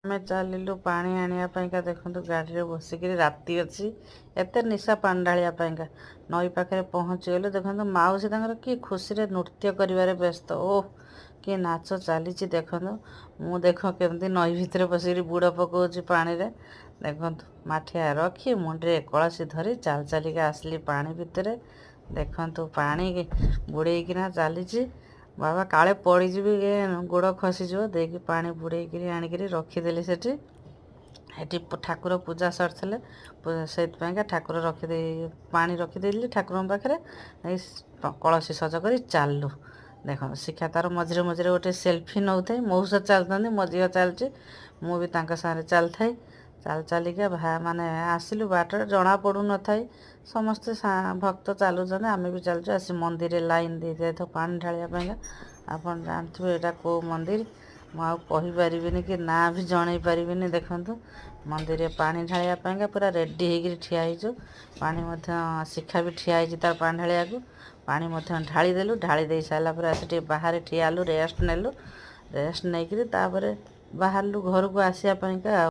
ଆମେ ଚାଲିଲୁ ପାଣି ଆଣିବା ପାଇଁକା। ଦେଖନ୍ତୁ ଗାଡ଼ିରେ ବସିକିରି ରାତି ଅଛି, ଏତେ ନିଶା ପାଣି ଢାଳିବା ପାଇଁକା ନଈ ପାଖରେ ପହଞ୍ଚିଗଲୁ। ଦେଖନ୍ତୁ ମାଉସୀ ତାଙ୍କର କି ଖୁସିରେ ନୃତ୍ୟ କରିବାରେ ବ୍ୟସ୍ତ। ଓଃ କି ନାଚ ଚାଲିଛି ଦେଖନ୍ତୁ। ମୁଁ ଦେଖ କେମିତି ନଈ ଭିତରେ ବସିକିରି ବୁଡ଼ ପକାଉଛି ପାଣିରେ। ଦେଖନ୍ତୁ ମାଠିଆ ରଖି ମୁଣ୍ଡରେ କଳସୀ ଧରି ଚାଲି ଚାଲିକା ଆସିଲି ପାଣି ଭିତରେ। ଦେଖନ୍ତୁ ପାଣି ବୁଡ଼େଇକିନା ଚାଲିଛି। ବାବା କାଳେ ପଡ଼ିଯିବି, ଗୋଡ଼ ଖସିଯିବ ଦେଇକି ପାଣି ବୁଡ଼େଇକିରି ଆଣିକିରି ରଖିଦେଲି ସେଠି। ସେଠି ଠାକୁର ପୂଜା ସରିଥିଲେ, ସେଇଥିପାଇଁକା ଠାକୁର ପାଣି ରଖିଦେଲି ଠାକୁରଙ୍କ ପାଖରେ। ଏଇ କଳସୀ ସଜ କରି ଚାଲିଲୁ। ଦେଖନ୍ତୁ ଶିକ୍ଷା ତାର ମଝିରେ ମଝିରେ ଗୋଟେ ସେଲ୍ଫି ନେଉଥାଏ। ମଉସା ଚାଲୁଛନ୍ତି, ମୋ ଝିଅ ଚାଲିଛି, ମୁଁ ବି ତାଙ୍କ ସାଙ୍ଗରେ ଚାଲିଥାଏ। ଚାଲି ଚାଲିକା ମାନେ ଆସିଲୁ। ବାଟରେ ଜଣା ପଡ଼ୁନଥାଏ, ସମସ୍ତେ ଭକ୍ତ ଚାଲୁଛନ୍ତି, ଆମେ ବି ଚାଲୁଛୁ। ଆସି ମନ୍ଦିରରେ ଲାଇନ୍ ଦେଇଯାଇଥାଉ ପାଣି ଢାଳିବା ପାଇଁକା। ଆପଣ ଜାଣିଥିବେ ଏଇଟା କେଉଁ ମନ୍ଦିର, ମୁଁ ଆଉ କହିପାରିବିନି କି ନାଁ ବି ଜଣେଇ ପାରିବିନି। ଦେଖନ୍ତୁ ମନ୍ଦିରରେ ପାଣି ଢାଳିବା ପାଇଁକା ପୁରା ରେଡ଼ି ହେଇକିରି ଠିଆ ହେଇଛୁ। ପାଣି ମଧ୍ୟ ଶିକ୍ଷା ବି ଠିଆ ହେଇଛି ତାର ପାଣି ଢାଳିବାକୁ। ପାଣି ମଧ୍ୟ ଢାଳି ଦେଲୁ। ଢାଳି ଦେଇ ସାରିଲା ପରେ ଆସି ଟିକେ ବାହାରେ ଠିଆ ହେଲୁ, ରେଷ୍ଟ ନେଲୁ। ରେଷ୍ଟ ନେଇକିରି ତାପରେ ବାହାରିଲୁ ଘରକୁ ଆସିବା ପାଇଁକା।